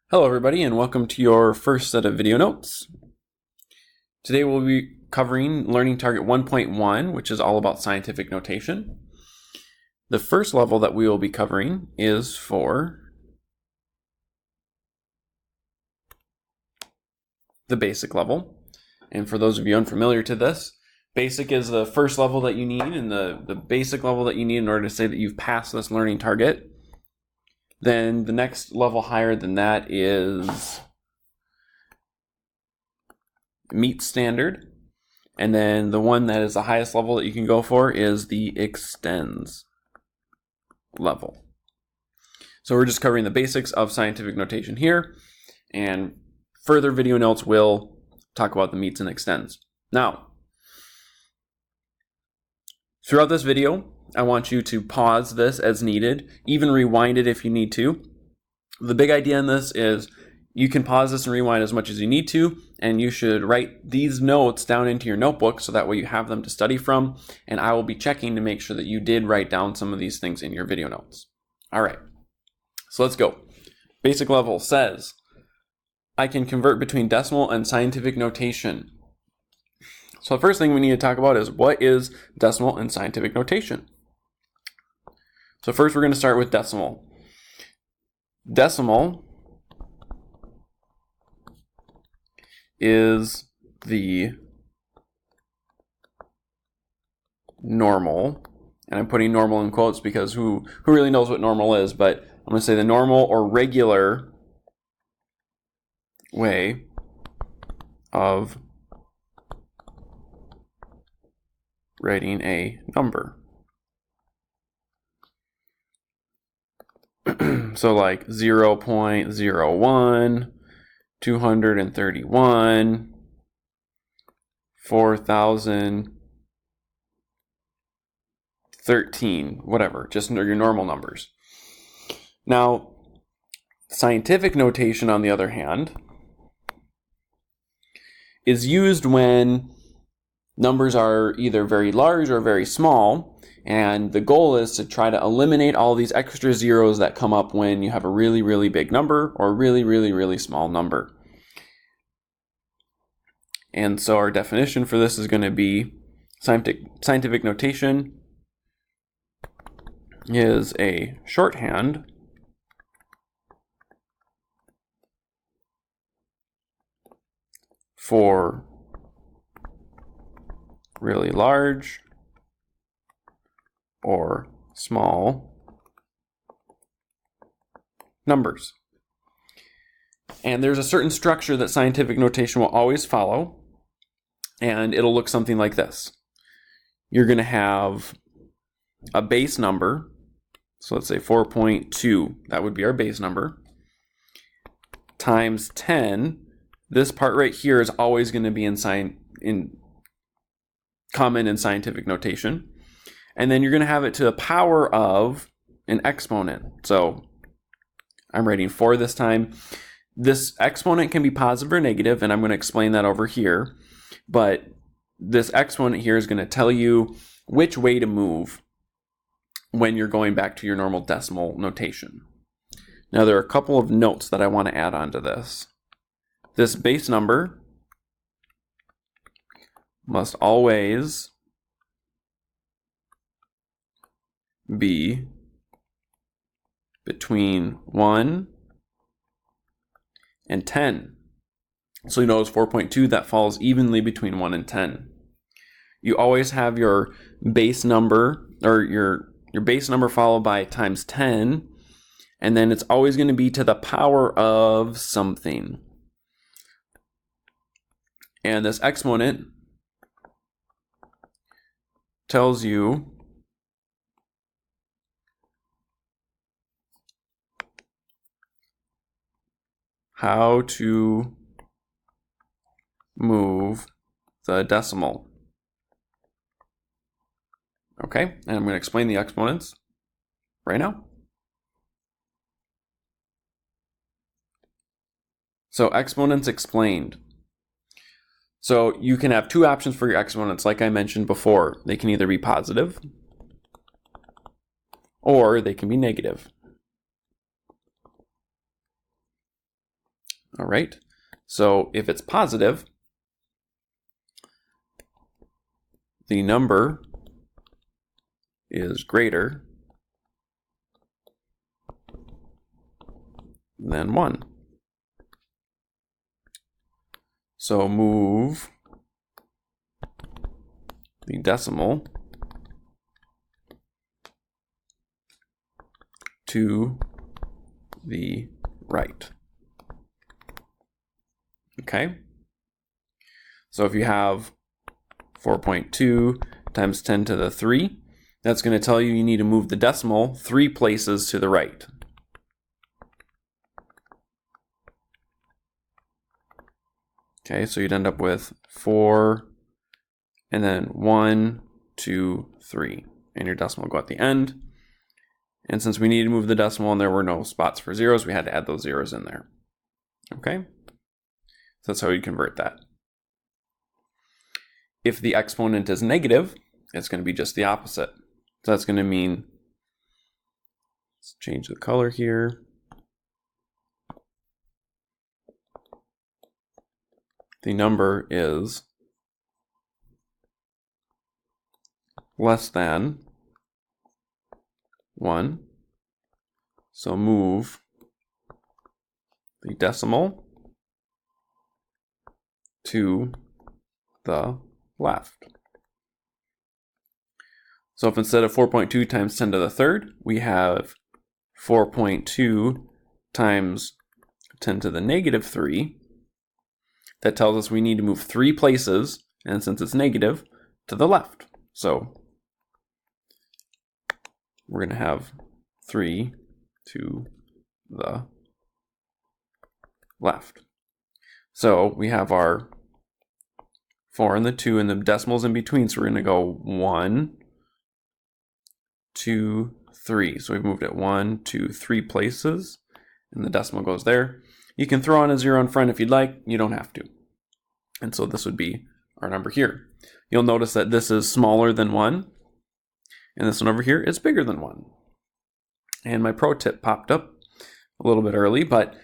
Hello everybody and welcome to your first set of video notes. Today we'll be covering Learning Target 1.1, which is all about scientific notation. The first level that we will be covering is for the basic level. And for those of you unfamiliar to this, basic is the first level that you need and the basic level that you need in order to say that you've passed this learning target. Then the next level higher than that is meet standard. And then the one that is the highest level that you can go for is the extends level. So we're just covering the basics of scientific notation here, and further video notes will talk about the meets and extends. Now, throughout this video, I want you to pause this as needed, even rewind it if you need to. The big idea in this is you can pause this and rewind as much as you need to, and you should write these notes down into your notebook so that way you have them to study from, and I will be checking to make sure that you did write down some of these things in your video notes. All right, so let's go. Basic level says, I can convert between decimal and scientific notation. So the first thing we need to talk about is what is decimal and scientific notation? So first we're going to start with decimal. Decimal is the normal, and I'm putting normal in quotes because who really knows what normal is, but I'm going to say the normal or regular way of writing a number. So like 0.01, 231, 4,013, whatever, just your normal numbers. Now, scientific notation, on the other hand, is used when numbers are either very large or very small, and the goal is to try to eliminate all these extra zeros that come up when you have a really, really big number or a really, really, really small number. And so our definition for this is going to be scientific notation is a shorthand for really large or small numbers. And there's a certain structure that scientific notation will always follow, and it'll look something like this. You're going to have a base number, so let's say 4.2, that would be our base number, times 10. This part right here is always going to be common in scientific notation. And then you're going to have it to the power of an exponent. So I'm writing 4 this time. This exponent can be positive or negative, and I'm going to explain that over here. But this exponent here is going to tell you which way to move when you're going back to your normal decimal notation. Now there are a couple of notes that I want to add onto this. This base number must always be between 1 and 10. So you notice 4.2, that falls evenly between 1 and 10. You always have your base number, or your base number followed by times 10, and then it's always going to be to the power of something. And this exponent tells you how to move the decimal. Okay, and I'm going to explain the exponents right now. So exponents explained. So you can have two options for your exponents, like I mentioned before. They can either be positive or they can be negative. All right. So if it's positive, the number is greater than 1. So move the decimal to the right. Okay? So if you have 4.2 times 10 to the 3, that's going to tell you need to move the decimal 3 places to the right. Okay, so you'd end up with 4, and then 1, 2, 3, and your decimal will go at the end. And since we needed to move the decimal and there were no spots for zeros, we had to add those zeros in there. Okay, so that's how you convert that. If the exponent is negative, it's going to be just the opposite. So that's going to mean, let's change the color here. The number is less than 1. So move the decimal to the left. So if instead of 4.2 times 10 to the third, we have 4.2 times 10 to the negative 3, that tells us we need to move 3 places, and since it's negative, to the left. So we're going to have 3 to the left. So we have our 4 and the 2 and the decimals in between, so we're going to go 1, 2, 3. So we've moved it 1, 2, 3 places, and the decimal goes there. You can throw on a 0 in front if you'd like, you don't have to. And so this would be our number here. You'll notice that this is smaller than 1, and this one over here is bigger than 1. And my pro tip popped up a little bit early, but I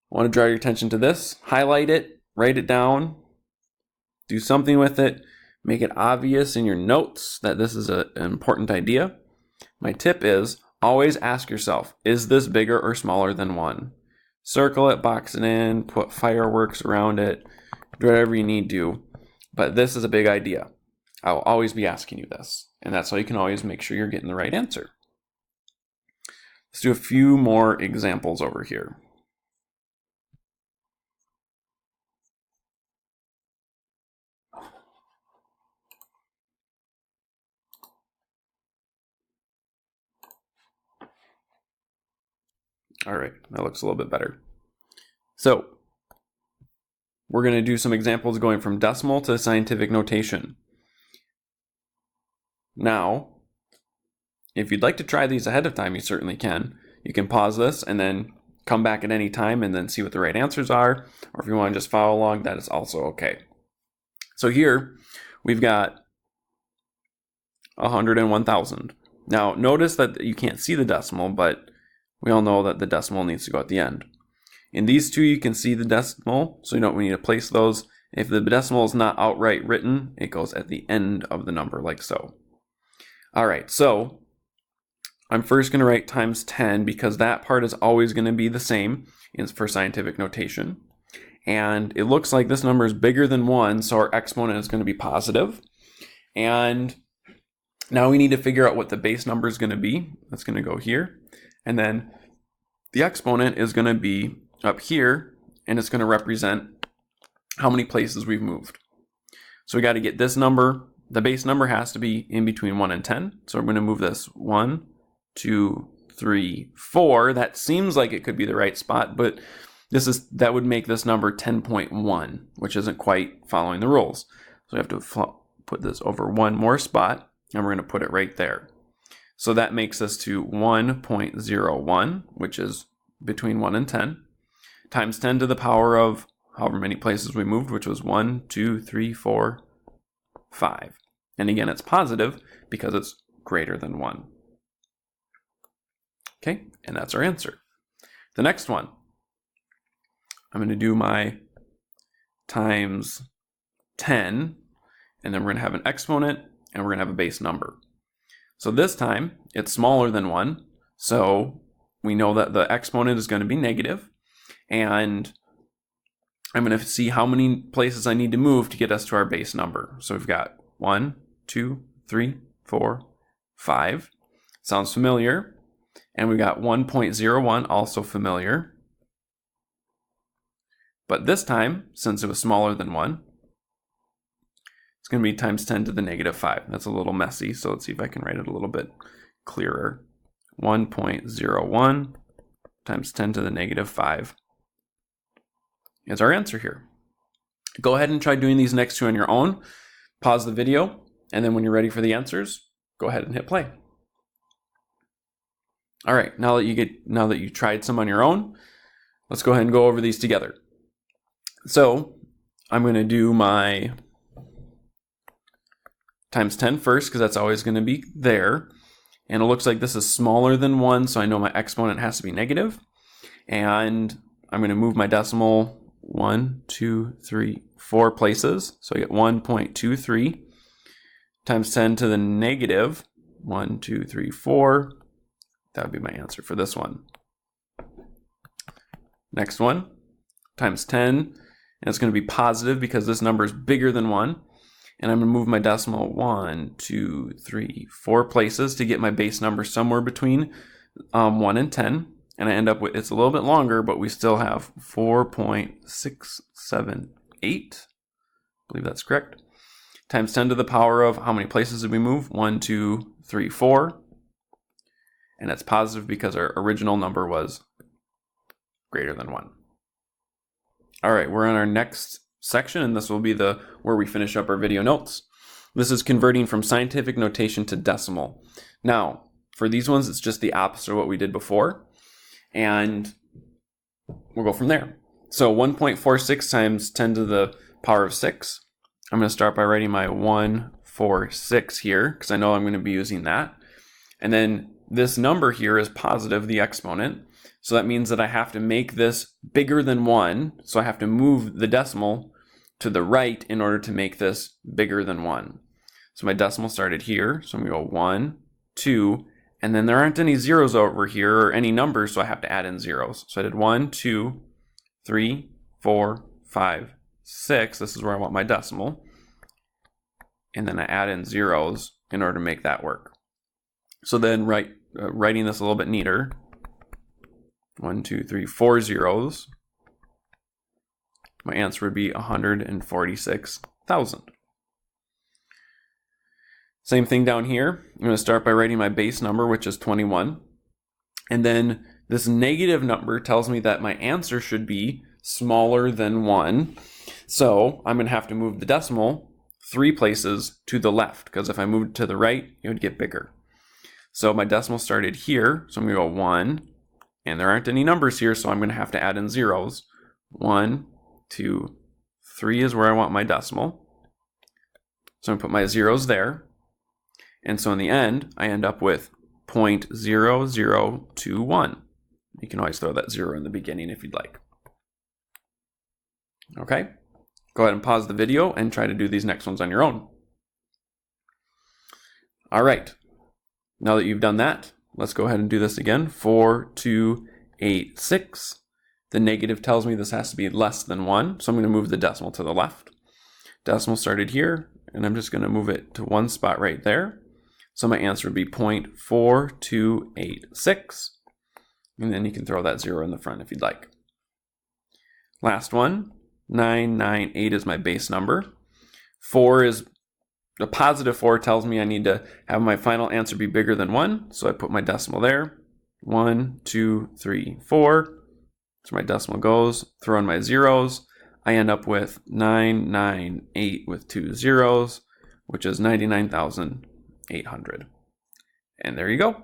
want to draw your attention to this. Highlight it, write it down, do something with it, make it obvious in your notes that this is an important idea. My tip is always ask yourself, is this bigger or smaller than 1? Circle it, box it in, put fireworks around it, do whatever you need to. But this is a big idea. I'll always be asking you this, and that's how you can always make sure you're getting the right answer. Let's do a few more examples over here. All right, that looks a little bit better. So we're going to do some examples going from decimal to scientific notation. Now, if you'd like to try these ahead of time, you certainly can. You can pause this and then come back at any time and then see what the right answers are. Or if you want to just follow along, that is also okay. So here we've got 101,000. Now notice that you can't see the decimal, but we all know that the decimal needs to go at the end. In these two, you can see the decimal, so you know we need to place those. If the decimal is not outright written, it goes at the end of the number, like so. All right, so I'm first going to write times 10 because that part is always going to be the same for scientific notation. And it looks like this number is bigger than 1, so our exponent is going to be positive. And now we need to figure out what the base number is going to be. That's going to go here. And then the exponent is going to be up here, and it's going to represent how many places we've moved. So we got to get this number. The base number has to be in between 1 and 10. So we're going to move this 1, 2, 3, 4. That seems like it could be the right spot, but that would make this number 10.1, which isn't quite following the rules. So we have to put this over one more spot, and we're going to put it right there. So that makes us to 1.01, which is between 1 and 10, times 10 to the power of however many places we moved, which was 1, 2, 3, 4, 5. And again, it's positive because it's greater than 1. Okay, and that's our answer. The next one, I'm going to do my times 10, and then we're going to have an exponent, and we're going to have a base number. So this time, it's smaller than 1, so we know that the exponent is going to be negative, and I'm going to see how many places I need to move to get us to our base number. So we've got 1, 2, 3, 4, 5. Sounds familiar. And we got 1.01, also familiar. But this time, since it was smaller than 1, it's going to be times 10 to the negative 5. That's a little messy, so let's see if I can write it a little bit clearer. 1.01 times 10 to the negative 5 is our answer here. Go ahead and try doing these next two on your own. Pause the video, and then when you're ready for the answers, go ahead and hit play. All right, now that you tried some on your own, let's go ahead and go over these together. So I'm going to do my times 10 first, because that's always going to be there. And it looks like this is smaller than 1, so I know my exponent has to be negative. And I'm going to move my decimal 1, 2, 3, 4 places. So I get 1.23 times 10 to the negative 1, 2, 3, 4. That would be my answer for this one. Next one, times 10, and it's going to be positive because this number is bigger than 1. And I'm going to move my decimal 1, 2, 3, 4 places to get my base number somewhere between 1 and 10. And I end up with, it's a little bit longer, but we still have 4.678. I believe that's correct. Times 10 to the power of how many places did we move? 1, 2, 3, 4. And it's positive because our original number was greater than 1. All right, we're on our next section, and this will be where we finish up our video notes. This is converting from scientific notation to decimal. Now, for these ones, it's just the opposite of what we did before, and we'll go from there. So 1.46 times 10 to the power of 6. I'm going to start by writing my 146 here, because I know I'm going to be using that. And then this number here is positive, the exponent. So that means that I have to make this bigger than 1. So I have to move the decimal to the right in order to make this bigger than 1. So my decimal started here. So I'm going to go 1, 2, and then there aren't any zeros over here or any numbers, so I have to add in zeros. So I did 1, 2, 3, 4, 5, 6. This is where I want my decimal. And then I add in zeros in order to make that work. So then writing this a little bit neater. 1, 2, 3, 4 zeros. My answer would be 146,000. Same thing down here. I'm going to start by writing my base number, which is 21. And then this negative number tells me that my answer should be smaller than 1. So I'm going to have to move the decimal 3 places to the left, because if I moved to the right, it would get bigger. So my decimal started here, so I'm going to go 1, and there aren't any numbers here, so I'm going to have to add in zeros. 1, 2, 3 is where I want my decimal. So I'm going to put my zeros there. And so in the end, I end up with 0.0021. You can always throw that 0 in the beginning if you'd like. Okay, go ahead and pause the video and try to do these next ones on your own. All right, now that you've done that, let's go ahead and do this again. 4286. The negative tells me this has to be less than 1, so I'm going to move the decimal to the left. Decimal started here, and I'm just going to move it to one spot right there. So my answer would be 0.4286. And then you can throw that 0 in the front if you'd like. Last one, 998 is my base number. 4 is a positive 4 tells me I need to have my final answer be bigger than 1. So I put my decimal there. 1, 2, 3, 4. So my decimal goes, throw in my zeros. I end up with 998 with 2 zeros, which is 99,800. And there you go.